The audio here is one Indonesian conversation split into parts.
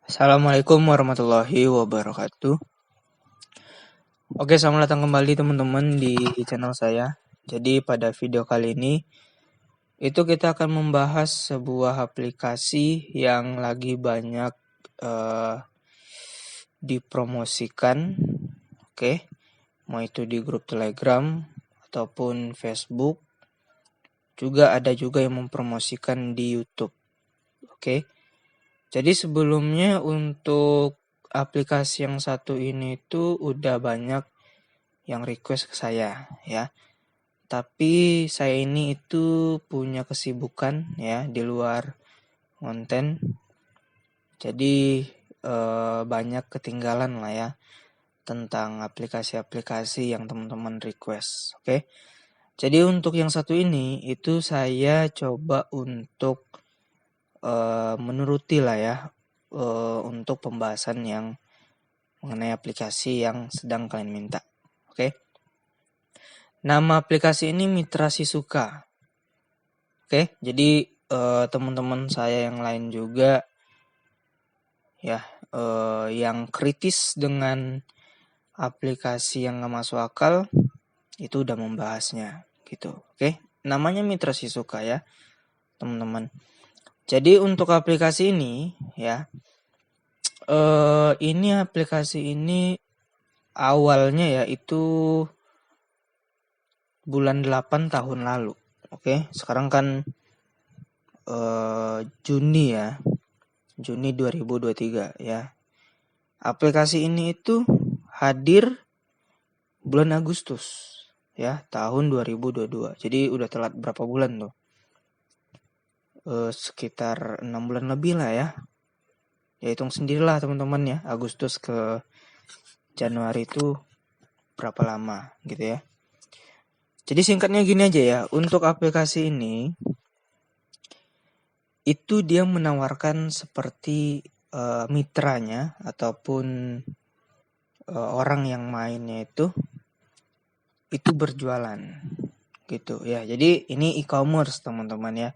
Assalamualaikum warahmatullahi wabarakatuh. Oke, selamat datang kembali teman-teman di channel saya. Jadi pada video kali ini itu kita akan membahas sebuah aplikasi yang lagi banyak dipromosikan. Oke, mau itu di grup Telegram ataupun Facebook. Juga ada juga yang mempromosikan di YouTube. Oke. Jadi sebelumnya untuk aplikasi yang satu ini tuh udah banyak yang request ke saya ya. Tapi saya ini itu punya kesibukan ya di luar konten. Jadi banyak ketinggalan lah ya tentang aplikasi-aplikasi yang teman-teman request. Oke. Jadi untuk yang satu ini itu saya coba untuk menuruti lah ya untuk pembahasan yang mengenai aplikasi yang sedang kalian minta. Oke. Nama aplikasi ini Mitra Sisuka. Oke, jadi teman-teman saya yang lain juga ya yang kritis dengan aplikasi yang nggak masuk akal itu udah membahasnya gitu. Oke, namanya Mitra Sisuka ya teman-teman. Jadi untuk aplikasi ini ya ini aplikasi ini awalnya ya itu bulan 8 tahun lalu. Oke, sekarang kan Juni ya. Juni 2023 ya. Aplikasi ini itu hadir bulan Agustus ya, tahun 2022. Jadi udah telat berapa bulan tuh? Sekitar 6 bulan lebih lah ya. Ya hitung sendirilah teman-teman ya, Agustus ke Januari itu berapa lama gitu ya. Jadi singkatnya gini aja ya, untuk aplikasi ini itu dia menawarkan seperti mitranya ataupun orang yang mainnya itu berjualan gitu ya. Jadi ini e-commerce teman-teman ya.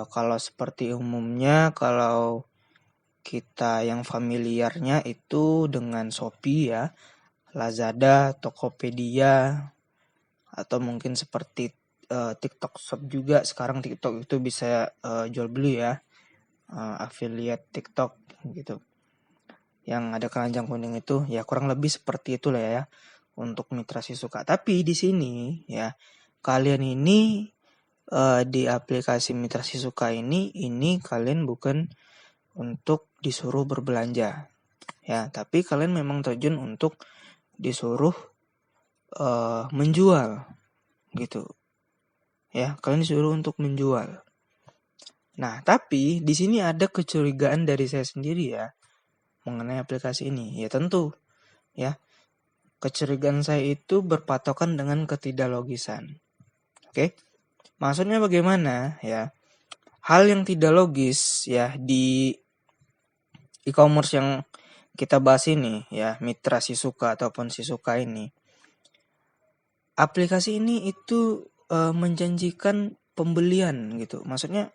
Kalau seperti umumnya kalau kita yang familiarnya itu dengan Shopee ya, Lazada, Tokopedia, atau mungkin seperti TikTok Shop juga. Sekarang TikTok itu bisa jual beli ya, affiliate TikTok gitu. Yang ada keranjang kuning itu ya kurang lebih seperti itulah ya untuk Mitra Sisuka. Tapi di sini ya kalian ini di aplikasi Mitra Sisuka ini kalian bukan untuk disuruh berbelanja ya, tapi kalian memang terjun untuk disuruh menjual gitu ya, kalian disuruh untuk menjual. Nah tapi di sini ada kecurigaan dari saya sendiri ya mengenai aplikasi ini. Ya tentu ya, kecurigaan saya itu berpatokan dengan ketidaklogisan. Oke, maksudnya bagaimana ya? Hal yang tidak logis ya di e-commerce yang kita bahas ini ya, Mitra Sisuka ataupun Sisuka ini. Aplikasi ini itu menjanjikan pembelian gitu. Maksudnya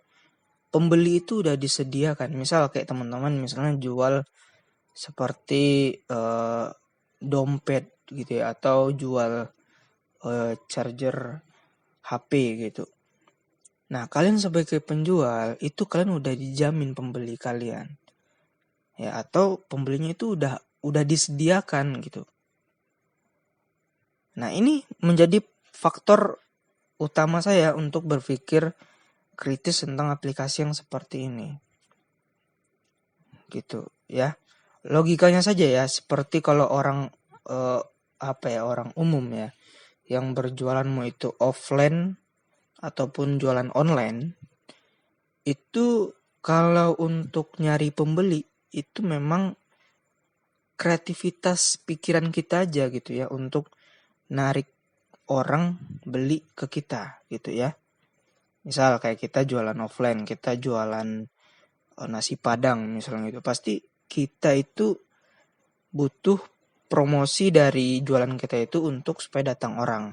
pembeli itu udah disediakan. Misal kayak teman-teman misalnya jual seperti dompet gitu ya, atau jual charger HP gitu. Nah, kalian sebagai penjual itu kalian udah dijamin pembeli kalian. Ya, atau pembelinya itu udah disediakan gitu. Nah, ini menjadi faktor utama saya untuk berpikir kritis tentang aplikasi yang seperti ini. Gitu ya. Logikanya saja ya, seperti kalau orang orang umum ya yang berjualan mau itu offline ataupun jualan online, itu kalau untuk nyari pembeli itu memang kreativitas pikiran kita aja gitu ya untuk narik orang beli ke kita gitu ya. Misal kayak kita jualan offline, kita jualan nasi padang misalnya gitu, pasti kita itu butuh promosi dari jualan kita itu untuk supaya datang orang.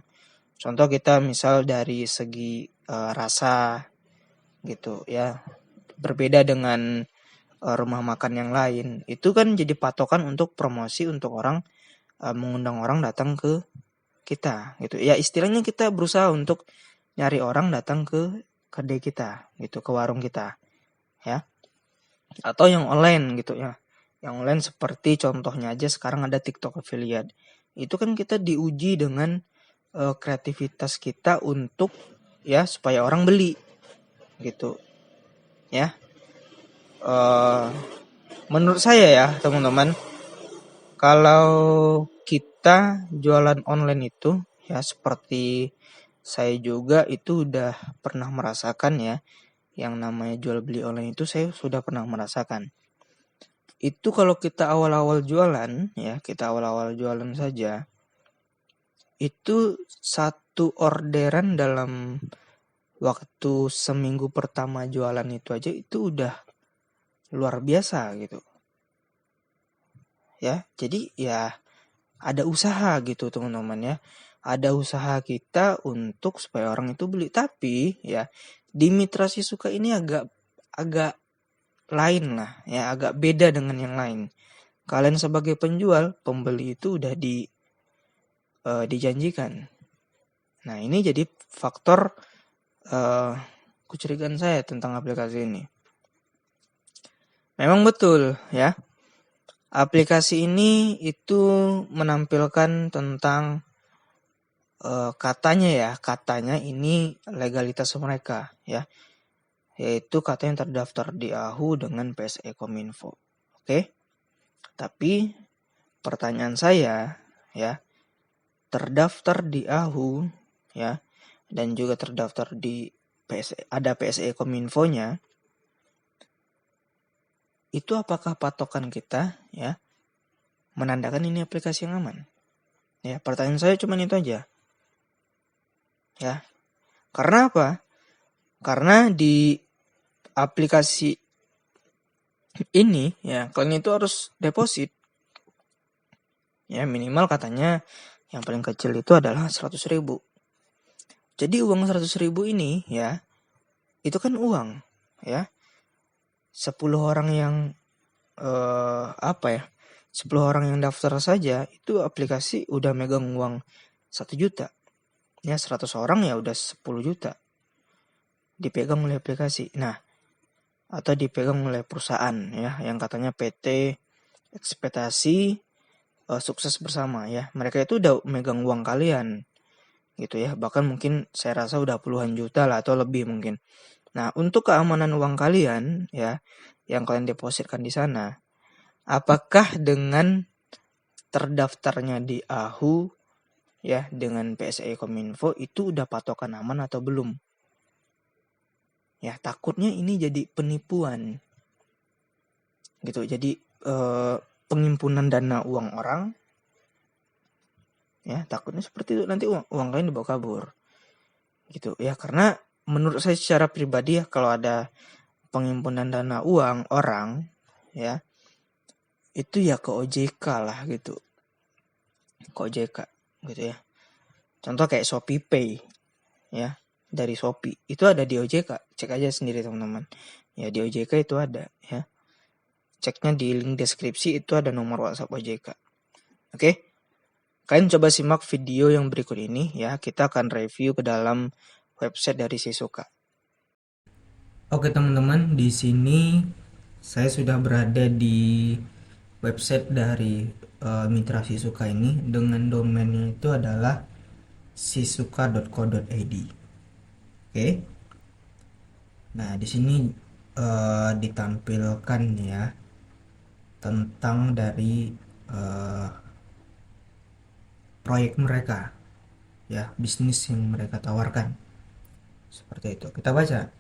Contoh kita misal dari segi rasa gitu ya, berbeda dengan rumah makan yang lain. Itu kan jadi patokan untuk promosi untuk orang, mengundang orang datang ke kita gitu. Ya istilahnya kita berusaha untuk nyari orang datang ke kedai kita gitu, ke warung kita ya. Atau yang online gitu ya. Yang online seperti contohnya aja sekarang ada TikTok affiliate. Itu kan kita diuji dengan kreativitas kita untuk ya supaya orang beli gitu ya. Menurut saya ya teman-teman, kalau kita jualan online itu ya seperti saya juga itu udah pernah merasakan ya, yang namanya jual beli online itu saya sudah pernah merasakan. Itu kalau kita awal-awal jualan ya, kita awal-awal jualan saja, itu satu orderan dalam waktu seminggu pertama jualan itu aja itu udah luar biasa gitu. Ya, jadi ya ada usaha gitu teman-teman ya. Ada usaha kita untuk supaya orang itu beli. Tapi ya di Mitra Sisuka ini agak lain lah ya, agak beda dengan yang lain. Kalian sebagai penjual, pembeli itu udah dijanjikan. Nah, ini jadi faktor kecurigaan saya tentang aplikasi ini. Memang betul ya. Aplikasi ini itu menampilkan tentang katanya ini legalitas mereka ya. Yaitu katanya terdaftar di AHU dengan PSE Kominfo. Oke. Tapi pertanyaan saya ya, terdaftar di AHU ya dan juga terdaftar di PSE, ada PSE Kominfo-nya. Itu apakah patokan kita ya menandakan ini aplikasi yang aman? Ya, pertanyaan saya cuma itu aja. Ya. Karena apa? Karena di aplikasi ini ya kalian itu harus deposit. Ya, minimal katanya yang paling kecil itu adalah 100.000. Jadi uang 100.000 ini ya itu kan uang ya. 10 orang yang 10 orang yang daftar saja itu aplikasi udah megang uang 1 juta. Ya 100 orang ya udah 10 juta. Dipegang oleh aplikasi. Nah, atau dipegang oleh perusahaan ya yang katanya PT Ekspektasi Sukses Bersama ya. Mereka itu udah megang uang kalian gitu ya. Bahkan mungkin saya rasa udah puluhan juta lah atau lebih mungkin. Nah, untuk keamanan uang kalian ya yang kalian depositkan di sana, apakah dengan terdaftarnya di AHU ya dengan PSE Kominfo itu udah patokan aman atau belum? Ya, takutnya ini jadi penipuan. Gitu. Jadi pengimpunan dana uang orang. Ya, takutnya seperti itu, nanti uang kalian dibawa kabur. Gitu. Ya, karena menurut saya secara pribadi ya kalau ada pengimpunan dana uang orang ya itu ya ke OJK lah gitu, ke OJK gitu ya. Contoh kayak Shopee Pay ya, dari Shopee itu ada di OJK, cek aja sendiri teman-teman ya, di OJK itu ada ya, ceknya di link deskripsi itu ada nomor WhatsApp OJK. Oke, kalian coba simak video yang berikut ini ya, kita akan review ke dalam website dari Sisuka. Oke teman-teman, di sini saya sudah berada di website dari Mitra Sisuka ini dengan domainnya itu adalah sisuka.co.id. Oke. Nah, di sini ditampilkan ya tentang dari proyek mereka ya, bisnis yang mereka tawarkan. Seperti itu. Kita baca.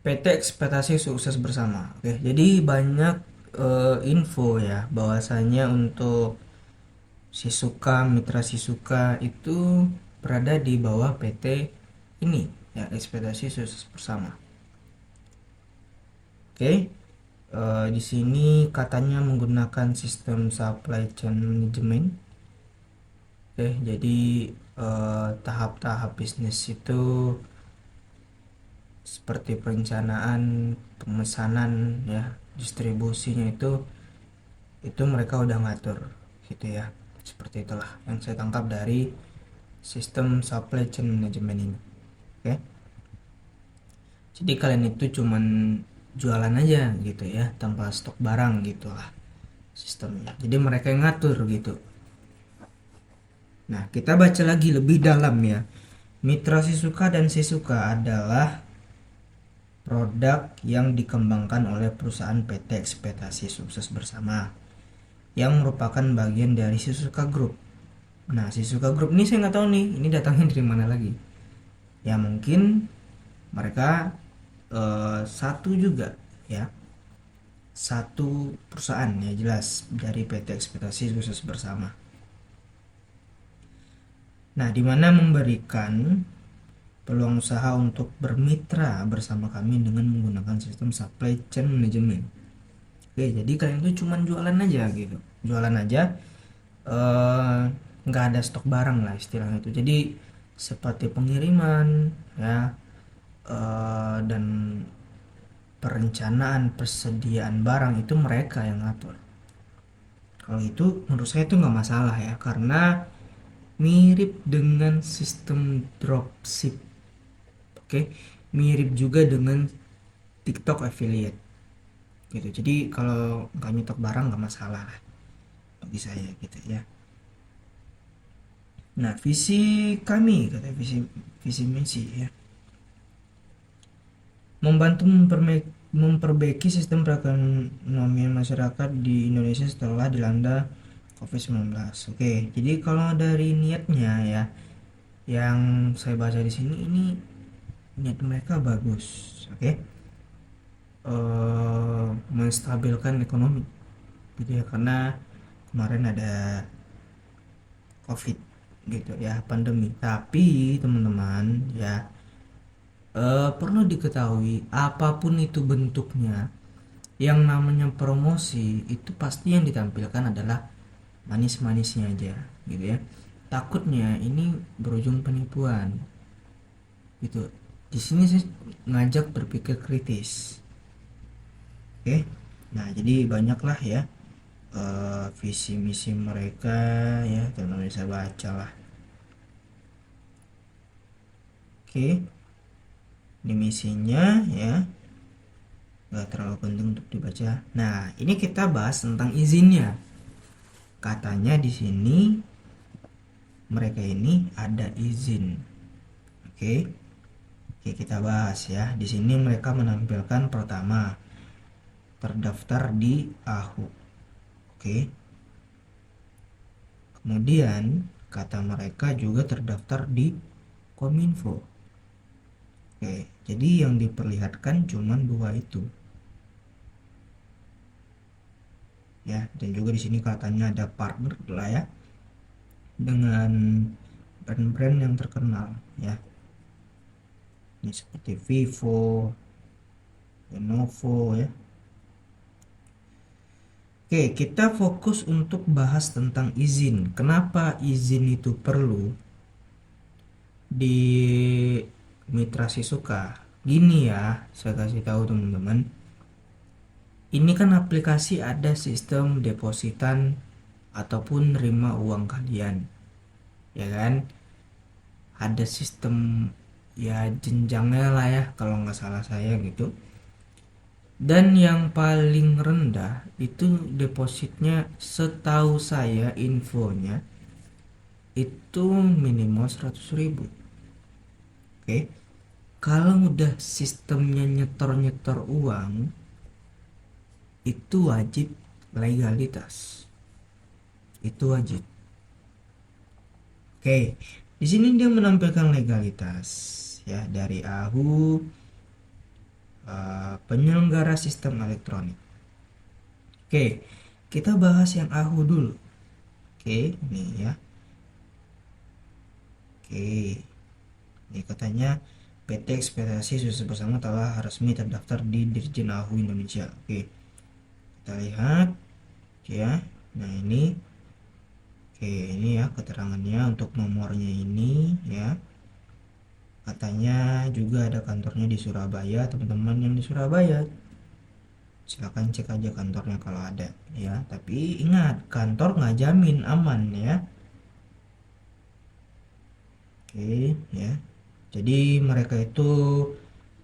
PT Ekspektasi Sukses Bersama. Oke, jadi banyak info ya bahwasanya untuk Sisuka, Mitra Sisuka itu berada di bawah PT ini ya, Ekspektasi Sukses Bersama. Oke, di sini katanya menggunakan sistem supply chain management. Oke, jadi tahap-tahap bisnis itu seperti perencanaan, pemesanan ya, distribusinya itu mereka udah ngatur gitu ya. Seperti itulah yang saya tangkap dari sistem supply chain management ini. Oke. Jadi kalian itu cuman jualan aja gitu ya, tanpa stok barang gitulah sistemnya. Jadi mereka yang ngatur gitu. Nah, kita baca lagi lebih dalam ya. Mitra Shizuka dan Shizuka adalah produk yang dikembangkan oleh perusahaan PT Ekspektasi Sukses Bersama yang merupakan bagian dari Shizuka Group. Nah, Shizuka Group ini saya nggak tahu nih, ini datangnya dari mana lagi. Ya mungkin mereka satu juga ya, satu perusahaan ya, jelas dari PT Ekspektasi Sukses Bersama. Nah, dimana memberikan peluang usaha untuk bermitra bersama kami dengan menggunakan sistem supply chain management. Oke, jadi kalian tuh cuman jualan aja gitu, jualan aja, nggak ada stok barang lah istilahnya itu. Jadi seperti pengiriman ya, dan perencanaan persediaan barang itu mereka yang ngatur. Kalau itu menurut saya itu nggak masalah ya, karena mirip dengan sistem dropship. Oke, mirip juga dengan TikTok affiliate gitu. Jadi kalau nggak nyetok barang nggak masalah lah bagi saya gitu ya. Nah, visi kami, kata visi misi ya, membantu memperbaiki sistem perekonomian masyarakat di Indonesia setelah dilanda COVID-19. Oke, jadi kalau dari niatnya ya, yang saya baca di sini, ini niat mereka bagus. Oke, menstabilkan ekonomi gitu ya, karena kemarin ada COVID gitu ya, pandemi. Tapi teman-teman ya, perlu diketahui apapun itu bentuknya, yang namanya promosi itu pasti yang ditampilkan adalah manis-manisnya aja gitu ya. Takutnya ini berujung penipuan gitu. Di sini saya ngajak berpikir kritis. Oke. Nah, jadi banyaklah ya visi misi mereka ya, teman-teman bisa baca lah. Oke, ini misinya ya, nggak terlalu penting untuk dibaca. Nah, ini kita bahas tentang izinnya. Katanya di sini mereka ini ada izin. Oke. Oke, kita bahas ya. Di sini mereka menampilkan pertama terdaftar di AHU. Oke. Kemudian kata mereka juga terdaftar di Kominfo. Oke, jadi yang diperlihatkan cuma dua itu. Ya, dan juga di sini katanya ada partner lah ya dengan brand-brand yang terkenal ya. Ini seperti Vivo, Lenovo ya. Oke, kita fokus untuk bahas tentang izin. Kenapa izin itu perlu di Mitra Shizuka? Gini ya, saya kasih tahu teman-teman. Ini kan aplikasi ada sistem depositan ataupun nerima uang kalian, ya kan? Ada sistem ya jenjangnya lah ya, kalau nggak salah saya gitu. Dan yang paling rendah itu depositnya, setahu saya infonya itu minimal 100.000. Oke, kalau udah sistemnya nyetor uang itu wajib legalitas, itu wajib. Oke, di sini dia menampilkan legalitas ya dari AHU, penyelenggara sistem elektronik. Oke, kita bahas yang AHU dulu. Oke, ini ya. Oke, ini katanya PT Ekspektasi Sukses Bersama telah resmi terdaftar di Dirjen AHU Indonesia. Oke, kita lihat ya. Nah, ini oke, ini ya keterangannya untuk nomornya ini ya. Katanya juga ada kantornya di Surabaya. Teman-teman yang di Surabaya silakan cek aja kantornya kalau ada ya. Tapi ingat, kantor nggak jamin aman ya. Oke ya. Jadi mereka itu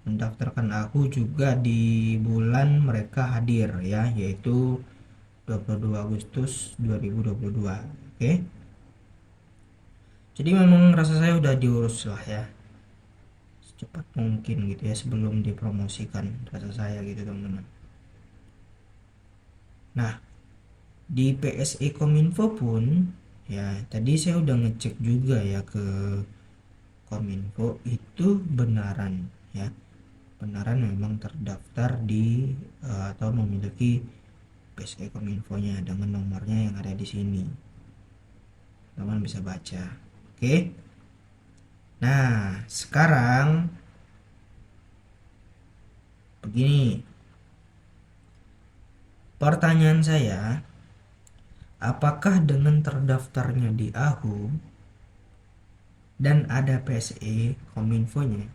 mendaftarkan aku juga di bulan mereka hadir ya, yaitu 22 Agustus 2022. Oke. Jadi memang rasa saya udah diurus lah ya, secepat mungkin gitu ya, sebelum dipromosikan rasa saya gitu teman-teman. Nah, di PSE Kominfo pun ya, tadi saya udah ngecek juga ya ke Kominfo, itu benaran ya, benaran memang terdaftar di atau memiliki PSE Kominfo-nya dengan nomornya yang ada di sini. Teman bisa baca. Oke. Nah, sekarang begini. Pertanyaan saya, apakah dengan terdaftarnya di AHU dan ada PSE Kominfo-nya,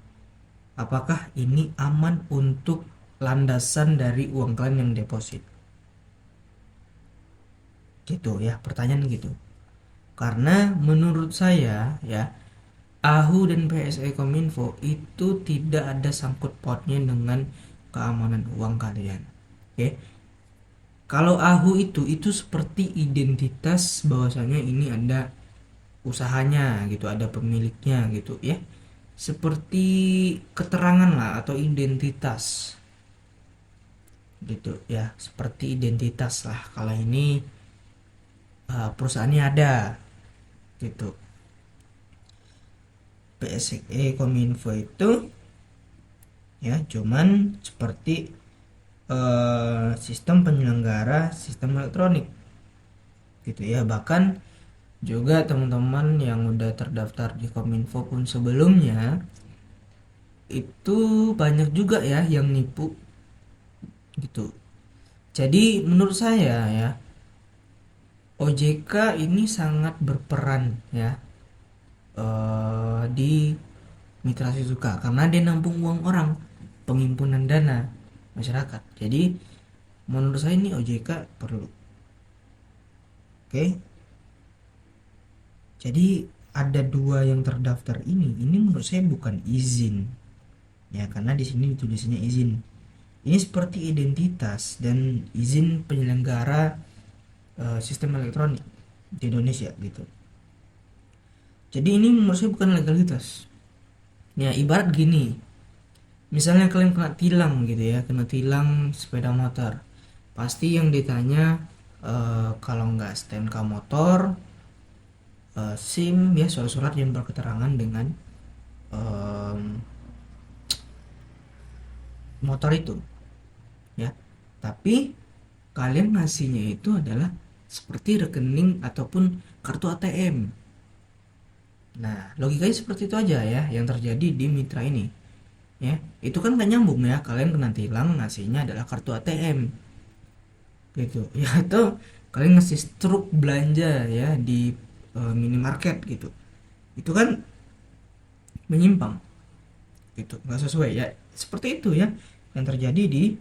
apakah ini aman untuk landasan dari uang kalian yang deposit? Gitu ya, pertanyaan gitu. Karena menurut saya ya, AHU dan PSE Kominfo itu tidak ada sangkut pautnya dengan keamanan uang kalian. Oke. Kalau AHU itu seperti identitas bahwasanya ini ada usahanya gitu, ada pemiliknya gitu ya. Seperti keterangan lah atau identitas gitu ya, seperti identitas lah kalau ini perusahaannya ada gitu. PSE Kominfo itu ya cuman seperti sistem penyelenggara sistem elektronik gitu ya. Bahkan juga teman-teman yang udah terdaftar di Kominfo pun sebelumnya itu banyak juga ya yang nipu gitu. Jadi menurut saya ya, OJK ini sangat berperan ya di Mitra Sisuka karena dia nampung uang orang, penghimpunan dana masyarakat. Jadi menurut saya ini OJK perlu. Oke. Jadi ada dua yang terdaftar ini menurut saya bukan izin ya, karena di sini tulisannya izin. Ini seperti identitas dan izin penyelenggara sistem elektronik di Indonesia gitu. Jadi ini menurut saya bukan legalitas. Ya ibarat gini, misalnya kalian kena tilang gitu ya, kena tilang sepeda motor, pasti yang ditanya kalau nggak STNK motor, SIM ya, surat-surat yang berketerangan dengan motor itu ya. Tapi kalian ngasihnya itu adalah seperti rekening ataupun kartu ATM. Nah, logikanya seperti itu aja ya yang terjadi di Mitra ini. Ya, itu kan gak nyambung ya, kalian kena tilang ngasihnya adalah kartu ATM. Gitu. Ya, atau kalian ngasih struk belanja ya di minimarket gitu. Itu kan menyimpang. Gitu, nggak sesuai ya. Seperti itu ya yang terjadi di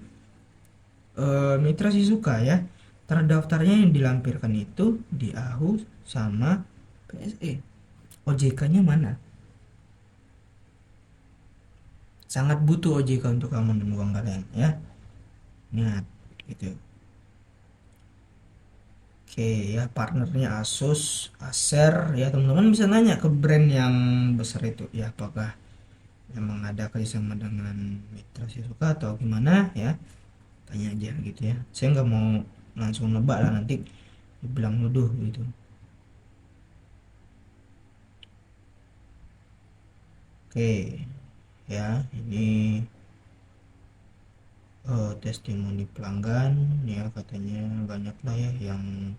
Mitra Sisuka ya. Terdaftarnya yang dilampirkan itu di AHU sama PSE. OJK-nya mana? Sangat butuh OJK untuk keamanan uang kalian ya. Ingat gitu. Oke ya, partnernya Asus, Acer ya, teman-teman bisa nanya ke brand yang besar itu ya, apakah memang ada kerjasama dengan Mitra Sisuka atau gimana ya. Tanya aja gitu ya. Saya nggak mau langsung nebak lah, nanti dibilang nuduh gitu. Oke ya, ini testimoni pelanggan ya, katanya banyak lah ya yang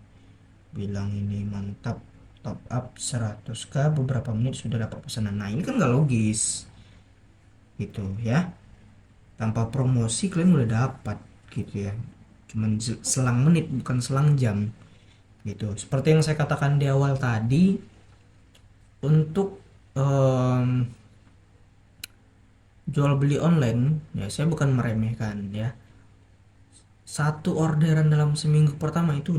bilang ini mantap, top up 100k beberapa menit sudah dapat pesanan. Nah ini kan nggak logis gitu ya, tanpa promosi kalian udah dapat gitu ya, cuman selang menit bukan selang jam gitu. Seperti yang saya katakan di awal tadi, untuk jual beli online ya, saya bukan meremehkan ya. Satu orderan dalam seminggu pertama itu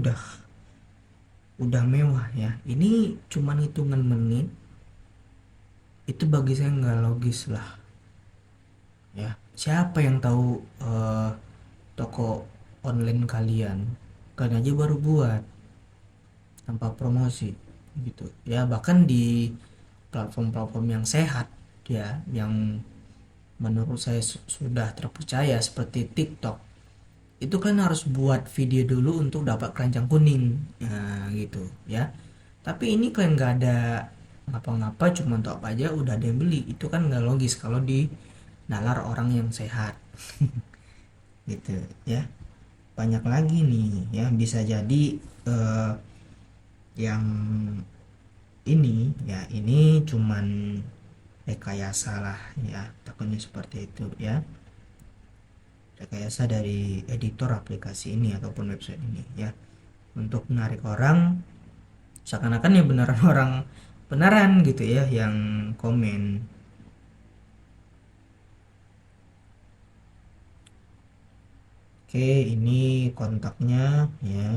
udah mewah ya. Ini cuman hitungan menit, itu bagi saya nggak logis lah ya. Siapa yang tahu toko online kalian aja baru buat tanpa promosi gitu ya. Bahkan di platform-platform yang sehat ya, yang menurut saya sudah terpercaya seperti TikTok, itu kan harus buat video dulu untuk dapat keranjang kuning, nah gitu ya. Tapi ini kalian nggak ada ngapa-ngapa, cuma top aja udah ada yang beli, itu kan nggak logis kalau di nalar orang yang sehat. Gitu ya. Banyak lagi nih ya, bisa jadi yang ini ya, ini cuman rekayasa lah ya, takutnya seperti itu ya. Rekayasa dari editor aplikasi ini ataupun website ini ya, untuk menarik orang seakan-akan ya beneran orang beneran gitu ya yang komen. Oke, ini kontaknya ya,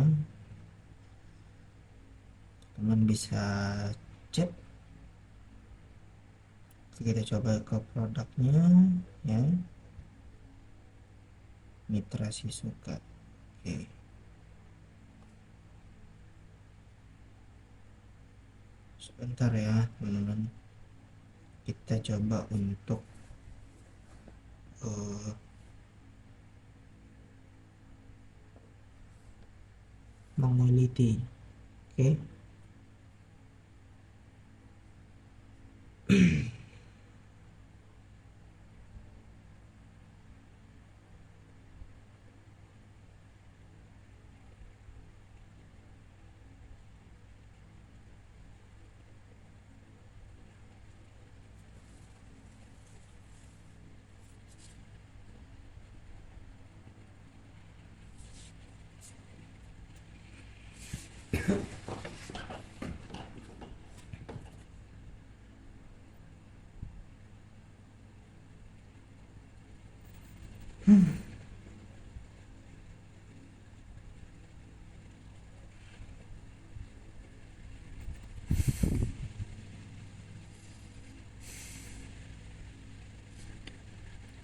teman bisa chat. Kita coba ke produknya ya, Mitra Sisuka. Oke, sebentar ya teman-teman, kita coba untuk mengeliti. Oke.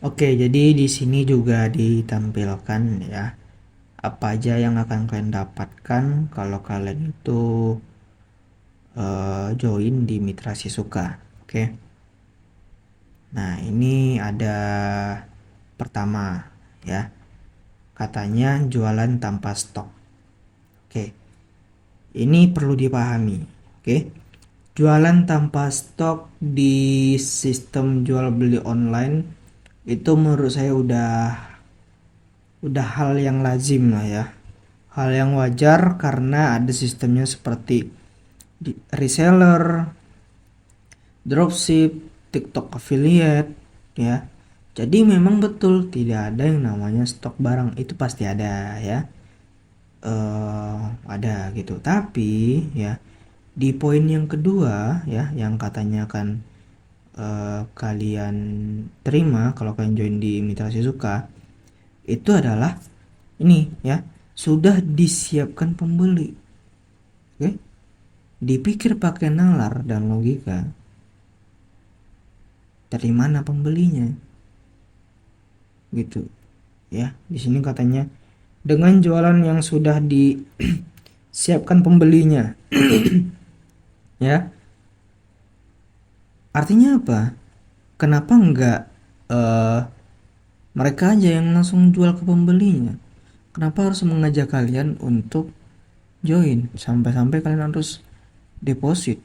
Oke, jadi di sini juga ditampilkan ya apa aja yang akan kalian dapatkan kalau kalian itu join di Mitra Sisuka. Oke. Nah, ini ada pertama ya. Katanya jualan tanpa stok. Oke. Ini perlu dipahami. Oke. Jualan tanpa stok di sistem jual beli online itu menurut saya udah hal yang lazim lah ya. Hal yang wajar karena ada sistemnya seperti reseller, dropship, TikTok affiliate ya. Jadi memang betul tidak ada yang namanya stok barang, itu pasti ada ya. Ada gitu. Tapi ya di poin yang kedua ya, yang katanya kan kalian terima kalau kalian join di Mitra Sisuka, itu adalah ini ya, sudah disiapkan pembeli. Oke, dipikir pakai nalar dan logika, dari mana pembelinya gitu ya. Di sini katanya dengan jualan yang sudah disiapkan pembelinya ya, artinya apa? Kenapa enggak mereka aja yang langsung jual ke pembelinya? Kenapa harus mengajak kalian untuk join sampai-sampai kalian harus deposit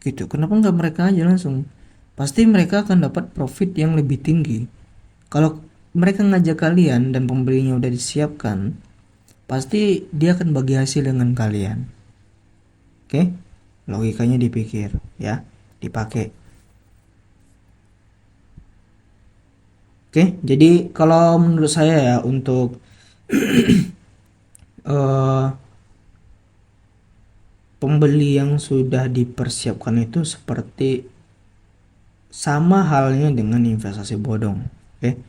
gitu? Kenapa enggak mereka aja langsung? Pasti mereka akan dapat profit yang lebih tinggi. Kalau mereka ngajak kalian dan pembelinya udah disiapkan, pasti dia akan bagi hasil dengan kalian. Oke, logikanya dipikir ya, dipakai. Oke, jadi kalau menurut saya ya, untuk pembeli yang sudah dipersiapkan itu seperti Sama halnya dengan investasi bodong. Oke.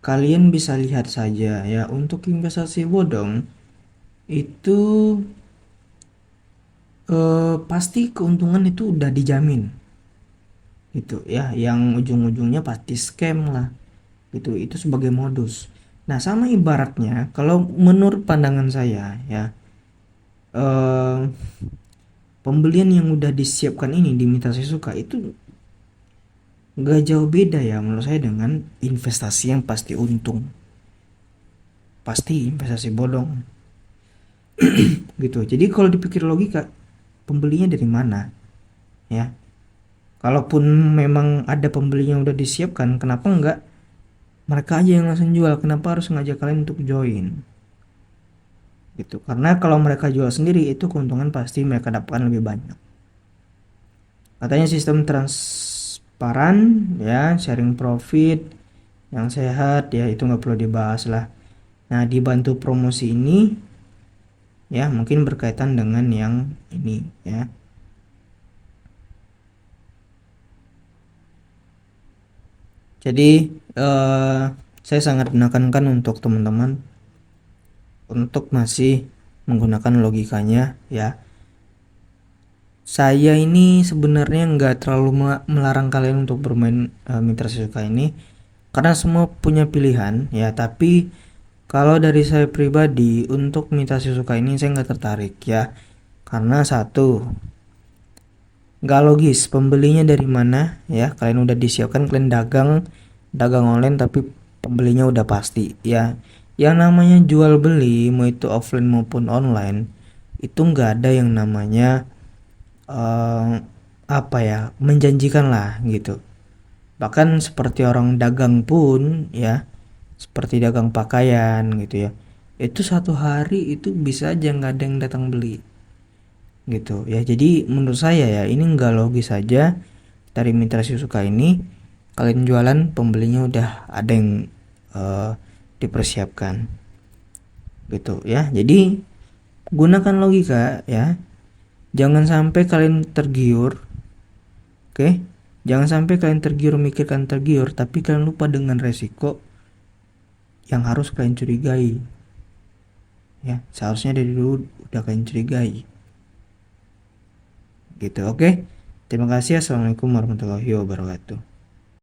Kalian bisa lihat saja ya, untuk investasi bodong itu pasti keuntungan itu udah dijamin gitu ya, yang ujung-ujungnya pasti scam lah gitu, itu sebagai modus. Nah, sama ibaratnya kalau menurut pandangan saya ya, eh, pembelian yang udah disiapkan ini di Mitra Suka itu gak jauh beda ya menurut saya dengan investasi yang pasti untung, pasti investasi bodong gitu. Jadi kalau dipikir logika, pembelinya dari mana ya? Kalaupun memang ada pembelinya udah disiapkan, kenapa enggak mereka aja yang langsung jual? Kenapa harus ngajak kalian untuk join gitu? Karena kalau mereka jual sendiri itu keuntungan pasti mereka dapatkan lebih banyak. Katanya sistem transparan ya, sharing profit yang sehat ya, itu nggak perlu dibahas lah. Nah, dibantu promosi ini ya mungkin berkaitan dengan yang ini ya. Jadi saya sangat menekankan untuk teman-teman untuk masih menggunakan logikanya ya. Saya ini sebenarnya nggak terlalu melarang kalian untuk bermain Mitra Suka ini, karena semua punya pilihan ya. Tapi kalau dari saya pribadi untuk Mitra Suka ini saya nggak tertarik ya, karena satu, nggak logis pembelinya dari mana ya. Kalian udah disiapkan, kalian dagang online tapi pembelinya udah pasti ya. Yang namanya jual beli mau itu offline maupun online itu nggak ada yang namanya apa ya, menjanjikan lah gitu. Bahkan seperti orang dagang pun ya, seperti dagang pakaian gitu ya, itu satu hari itu bisa aja nggak ada yang datang beli gitu ya. Jadi menurut saya ya ini nggak logis aja dari Mitra Suka ini. Kalian jualan pembelinya udah ada yang uh, dipersiapkan gitu ya. Jadi gunakan logika ya, jangan sampai kalian tergiur. Oke, jangan sampai kalian tergiur, mikirkan tergiur tapi kalian lupa dengan resiko yang harus kalian curigai ya. Seharusnya dari dulu udah kalian curigai gitu. Oke, terima kasih. Assalamualaikum warahmatullahi wabarakatuh.